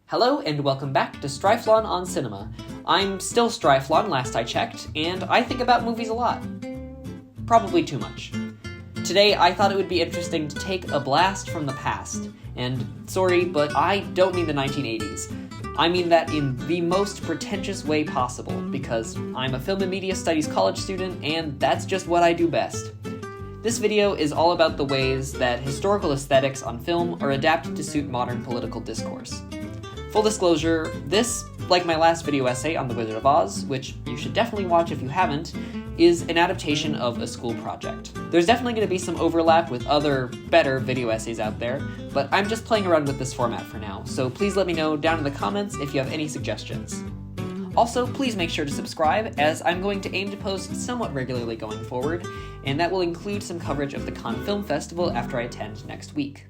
Hello and welcome back to Stryflon on Cinema. I'm still Stryflon, last I checked, and I think about movies a lot. Probably too much. Today I thought it would be interesting to take a blast from the past, and sorry, but I don't mean the 1980s. I mean that in the most pretentious way possible, because I'm a film and media studies college student, and that's just what I do best. This video is all about the ways that historical aesthetics on film are adapted to suit modern political discourse. Full disclosure, this, like my last video essay on The Wizard of Oz, which you should definitely watch if you haven't, is an adaptation of a school project. There's definitely going to be some overlap with other, better video essays out there, but I'm just playing around with this format for now, so please let me know down in the comments if you have any suggestions. Also, please make sure to subscribe, as I'm going to aim to post somewhat regularly going forward, and that will include some coverage of the Cannes Film Festival after I attend next week.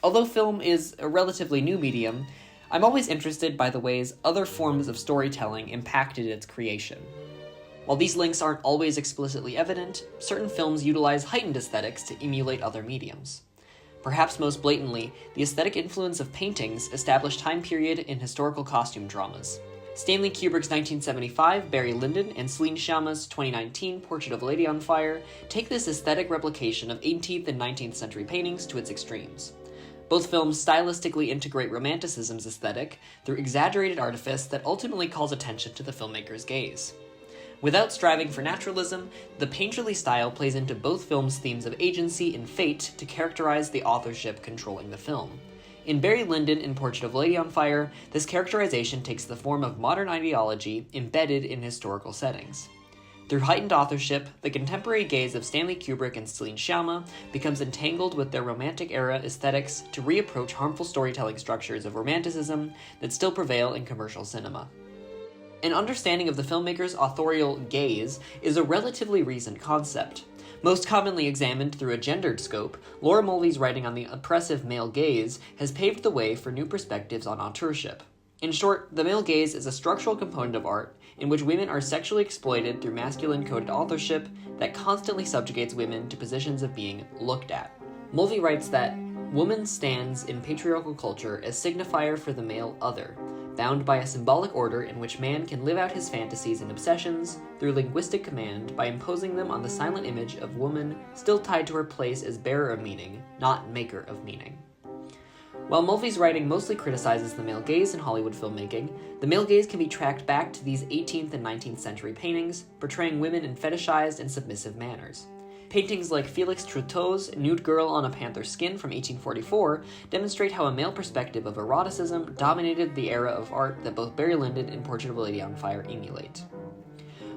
Although film is a relatively new medium, I'm always interested by the ways other forms of storytelling impacted its creation. While these links aren't always explicitly evident, certain films utilize heightened aesthetics to emulate other mediums. Perhaps most blatantly, the aesthetic influence of paintings established time period in historical costume dramas. Stanley Kubrick's 1975 Barry Lyndon and Celine Sciamma's 2019 Portrait of a Lady on Fire take this aesthetic replication of 18th and 19th century paintings to its extremes. Both films stylistically integrate Romanticism's aesthetic through exaggerated artifice that ultimately calls attention to the filmmaker's gaze. Without striving for naturalism, the painterly style plays into both films' themes of agency and fate to characterize the authorship controlling the film. In Barry Lyndon and Portrait of a Lady on Fire, this characterization takes the form of modern ideology embedded in historical settings. Through heightened authorship, the contemporary gaze of Stanley Kubrick and Celine Sciamma becomes entangled with their Romantic-era aesthetics to reapproach harmful storytelling structures of Romanticism that still prevail in commercial cinema. An understanding of the filmmaker's authorial gaze is a relatively recent concept. Most commonly examined through a gendered scope, Laura Mulvey's writing on the oppressive male gaze has paved the way for new perspectives on authorship. In short, the male gaze is a structural component of art in which women are sexually exploited through masculine-coded authorship that constantly subjugates women to positions of being looked at. Mulvey writes that woman stands in patriarchal culture as signifier for the male other, bound by a symbolic order in which man can live out his fantasies and obsessions through linguistic command by imposing them on the silent image of woman still tied to her place as bearer of meaning, not maker of meaning. While Mulvey's writing mostly criticizes the male gaze in Hollywood filmmaking, the male gaze can be tracked back to these 18th and 19th century paintings, portraying women in fetishized and submissive manners. Paintings like Felix Trotteau's Nude Girl on a Panther's Skin from 1844 demonstrate how a male perspective of eroticism dominated the era of art that both Barry Lyndon and Portrait of a Lady on Fire emulate.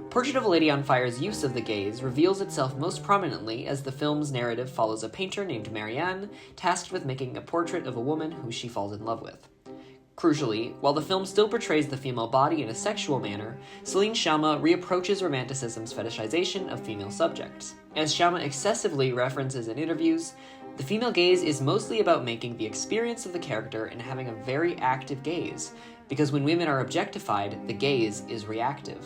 Portrait of a Lady on Fire's use of the gaze reveals itself most prominently as the film's narrative follows a painter named Marianne, tasked with making a portrait of a woman who she falls in love with. Crucially, while the film still portrays the female body in a sexual manner, Celine Sciamma reapproaches Romanticism's fetishization of female subjects. As Sciamma excessively references in interviews, the female gaze is mostly about making the experience of the character and having a very active gaze, because when women are objectified, the gaze is reactive.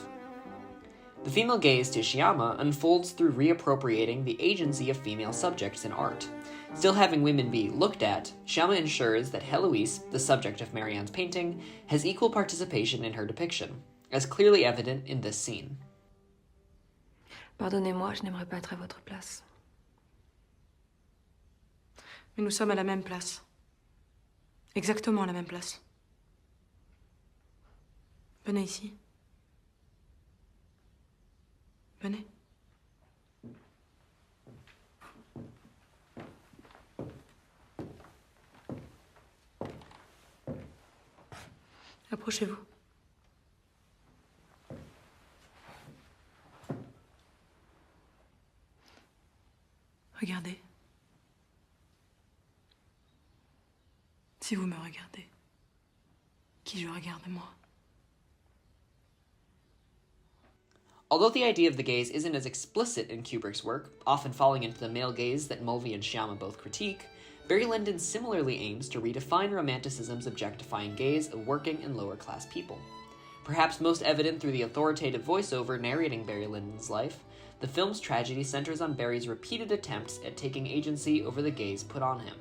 The female gaze to Sciamma unfolds through reappropriating the agency of female subjects in art. Still having women be looked at, Sciamma ensures that Heloise, the subject of Marianne's painting, has equal participation in her depiction, as clearly evident in this scene. Pardonnez-moi, je n'aimerais pas être à votre place. Mais nous sommes à la même place. Exactement à la même place. Venez ici. Venez. Approchez-vous. Regardez. Si vous me regardez, qui je regarde moi? Although the idea of the gaze isn't as explicit in Kubrick's work, often falling into the male gaze that Mulvey and Sciamma both critique, Barry Lyndon similarly aims to redefine Romanticism's objectifying gaze of working and lower-class people. Perhaps most evident through the authoritative voiceover narrating Barry Lyndon's life, the film's tragedy centers on Barry's repeated attempts at taking agency over the gaze put on him.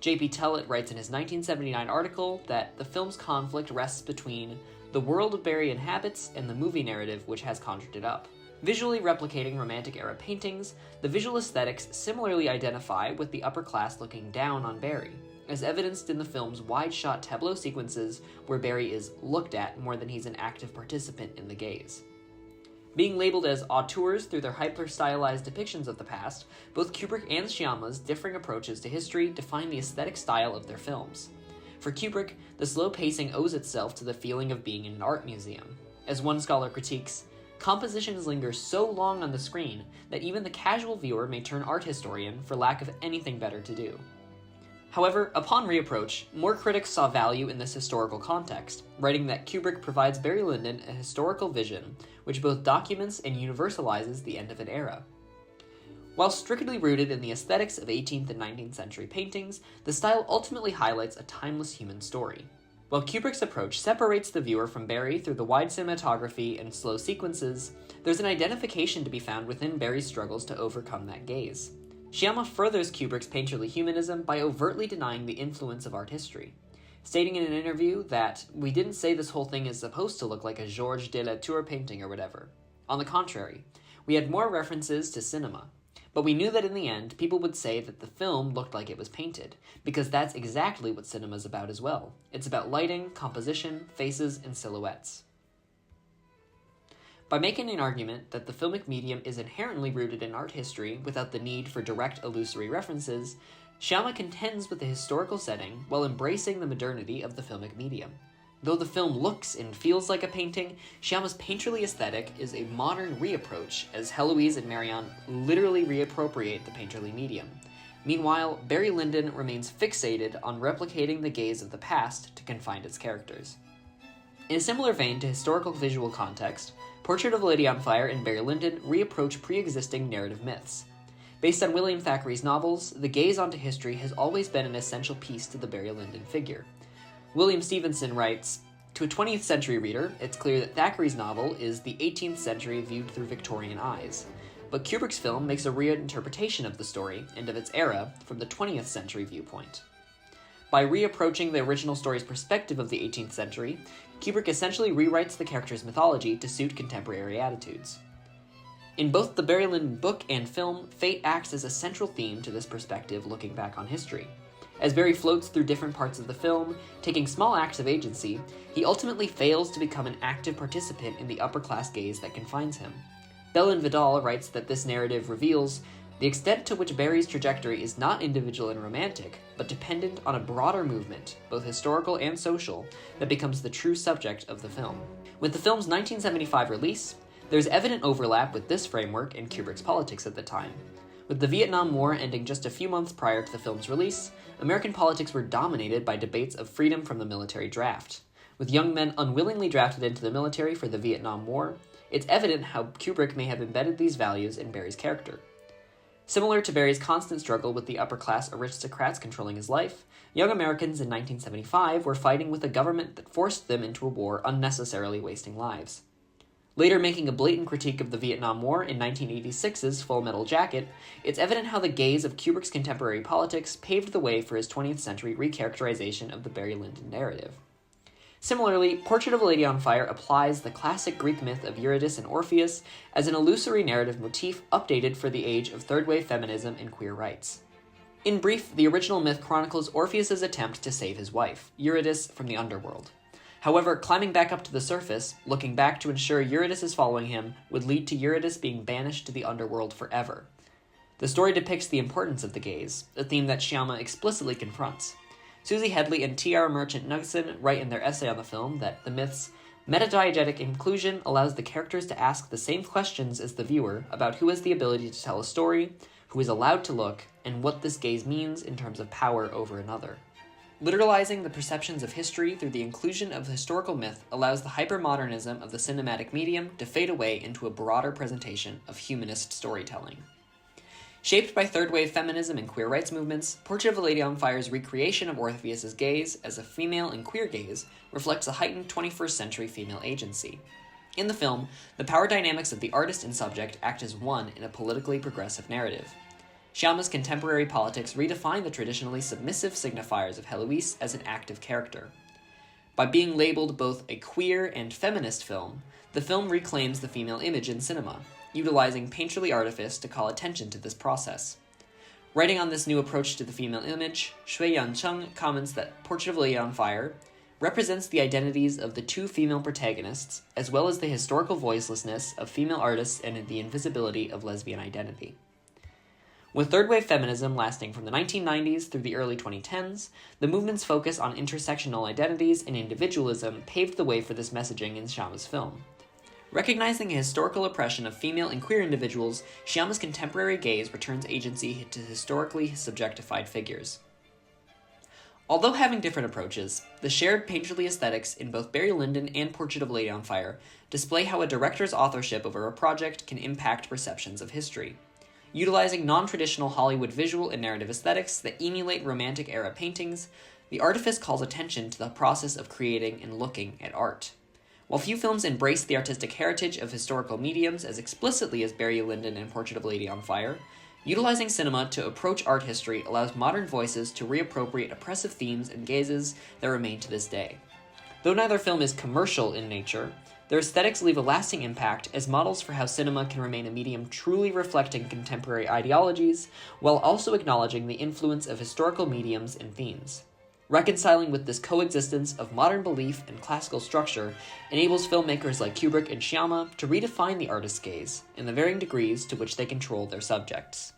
J.P. Tellett writes in his 1979 article that the film's conflict rests between the world Barry inhabits and the movie narrative which has conjured it up. Visually replicating Romantic-era paintings, the visual aesthetics similarly identify with the upper class looking down on Barry, as evidenced in the film's wide-shot tableau sequences where Barry is looked at more than he's an active participant in the gaze. Being labeled as auteurs through their hyper-stylized depictions of the past, both Kubrick and Shyama's differing approaches to history define the aesthetic style of their films. For Kubrick, the slow pacing owes itself to the feeling of being in an art museum. As one scholar critiques, compositions linger so long on the screen that even the casual viewer may turn art historian for lack of anything better to do. However, upon reapproach, more critics saw value in this historical context, writing that Kubrick provides Barry Lyndon a historical vision which both documents and universalizes the end of an era. While strictly rooted in the aesthetics of 18th and 19th century paintings, the style ultimately highlights a timeless human story. While Kubrick's approach separates the viewer from Barry through the wide cinematography and slow sequences, there's an identification to be found within Barry's struggles to overcome that gaze. Shyama furthers Kubrick's painterly humanism by overtly denying the influence of art history, stating in an interview that, "We didn't say this whole thing is supposed to look like a Georges de la Tour painting or whatever. On the contrary, we had more references to cinema. But we knew that in the end, people would say that the film looked like it was painted, because that's exactly what cinema's about as well. It's about lighting, composition, faces, and silhouettes." By making an argument that the filmic medium is inherently rooted in art history without the need for direct illusory references, Shyama contends with the historical setting while embracing the modernity of the filmic medium. Though the film looks and feels like a painting, Shyama's painterly aesthetic is a modern reapproach, as Heloise and Marianne literally reappropriate the painterly medium. Meanwhile, Barry Lyndon remains fixated on replicating the gaze of the past to confine its characters. In a similar vein to historical visual context, Portrait of a Lady on Fire and Barry Lyndon reapproach pre-existing narrative myths. Based on William Thackeray's novels, the gaze onto history has always been an essential piece to the Barry Lyndon figure. William Stevenson writes, "To a 20th century reader, it's clear that Thackeray's novel is the 18th century viewed through Victorian eyes. But Kubrick's film makes a reinterpretation of the story and of its era from the 20th century viewpoint." By reapproaching the original story's perspective of the 18th century, Kubrick essentially rewrites the character's mythology to suit contemporary attitudes. In both the Barry Lyndon book and film, fate acts as a central theme to this perspective looking back on history. As Barry floats through different parts of the film, taking small acts of agency, he ultimately fails to become an active participant in the upper-class gaze that confines him. Bellin Vidal writes that this narrative reveals the extent to which Barry's trajectory is not individual and romantic, but dependent on a broader movement, both historical and social, that becomes the true subject of the film. With the film's 1975 release, there's evident overlap with this framework and Kubrick's politics at the time. With the Vietnam War ending just a few months prior to the film's release, American politics were dominated by debates of freedom from the military draft. With young men unwillingly drafted into the military for the Vietnam War, it's evident how Kubrick may have embedded these values in Barry's character. Similar to Barry's constant struggle with the upper-class aristocrats controlling his life, young Americans in 1975 were fighting with a government that forced them into a war unnecessarily wasting lives. Later making a blatant critique of the Vietnam War in 1986's Full Metal Jacket, it's evident how the gaze of Kubrick's contemporary politics paved the way for his 20th century recharacterization of the Barry Lyndon narrative. Similarly, Portrait of a Lady on Fire applies the classic Greek myth of Eurydice and Orpheus as an illusory narrative motif updated for the age of third-wave feminism and queer rights. In brief, the original myth chronicles Orpheus's attempt to save his wife, Eurydice, from the underworld. However, climbing back up to the surface, looking back to ensure Eurydice is following him, would lead to Eurydice being banished to the underworld forever. The story depicts the importance of the gaze, a theme that Shyama explicitly confronts. Susie Headley and T.R. Merchant-Nugson write in their essay on the film that the myth's metadiegetic inclusion allows the characters to ask the same questions as the viewer about who has the ability to tell a story, who is allowed to look, and what this gaze means in terms of power over another. Literalizing the perceptions of history through the inclusion of historical myth allows the hypermodernism of the cinematic medium to fade away into a broader presentation of humanist storytelling. Shaped by third-wave feminism and queer rights movements, Portrait of a Lady on Fire's recreation of Orpheus's gaze as a female and queer gaze reflects a heightened 21st century female agency. In the film, the power dynamics of the artist and subject act as one in a politically progressive narrative. Shyama's contemporary politics redefine the traditionally submissive signifiers of Heloise as an active character. By being labeled both a queer and feminist film, the film reclaims the female image in cinema, utilizing painterly artifice to call attention to this process. Writing on this new approach to the female image, Shui Yan-chung comments that Portrait of a Lady on Fire represents the identities of the two female protagonists, as well as the historical voicelessness of female artists and the invisibility of lesbian identity. With third-wave feminism lasting from the 1990s through the early 2010s, the movement's focus on intersectional identities and individualism paved the way for this messaging in Shyama's film. Recognizing a historical oppression of female and queer individuals, Shyama's contemporary gaze returns agency to historically subjectified figures. Although having different approaches, the shared painterly aesthetics in both Barry Lyndon and Portrait of a Lady on Fire display how a director's authorship over a project can impact perceptions of history. Utilizing non-traditional Hollywood visual and narrative aesthetics that emulate Romantic-era paintings, the artifice calls attention to the process of creating and looking at art. While few films embrace the artistic heritage of historical mediums as explicitly as Barry Lyndon and Portrait of a Lady on Fire, utilizing cinema to approach art history allows modern voices to reappropriate oppressive themes and gazes that remain to this day. Though neither film is commercial in nature, their aesthetics leave a lasting impact as models for how cinema can remain a medium truly reflecting contemporary ideologies, while also acknowledging the influence of historical mediums and themes. Reconciling with this coexistence of modern belief and classical structure enables filmmakers like Kubrick and Shyama to redefine the artist's gaze in the varying degrees to which they control their subjects.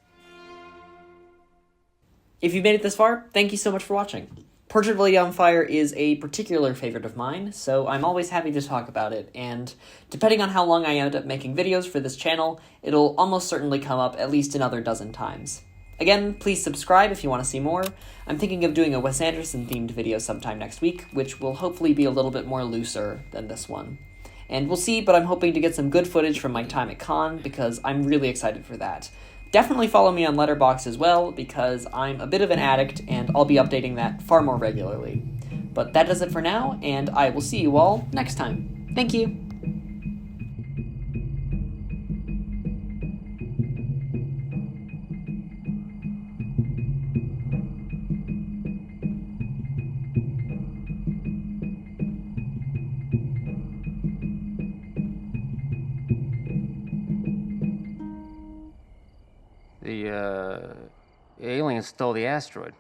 If you made it this far, thank you so much for watching. Portrait of a Lady on Fire is a particular favorite of mine, so I'm always happy to talk about it, and depending on how long I end up making videos for this channel, it'll almost certainly come up at least another dozen times. Again, please subscribe if you want to see more. I'm thinking of doing a Wes Anderson-themed video sometime next week, which will hopefully be a little bit more looser than this one. And we'll see, but I'm hoping to get some good footage from my time at Cannes, because I'm really excited for that. Definitely follow me on Letterboxd as well, because I'm a bit of an addict, and I'll be updating that far more regularly. But that does it for now, and I will see you all next time. Thank you! The alien stole the asteroid.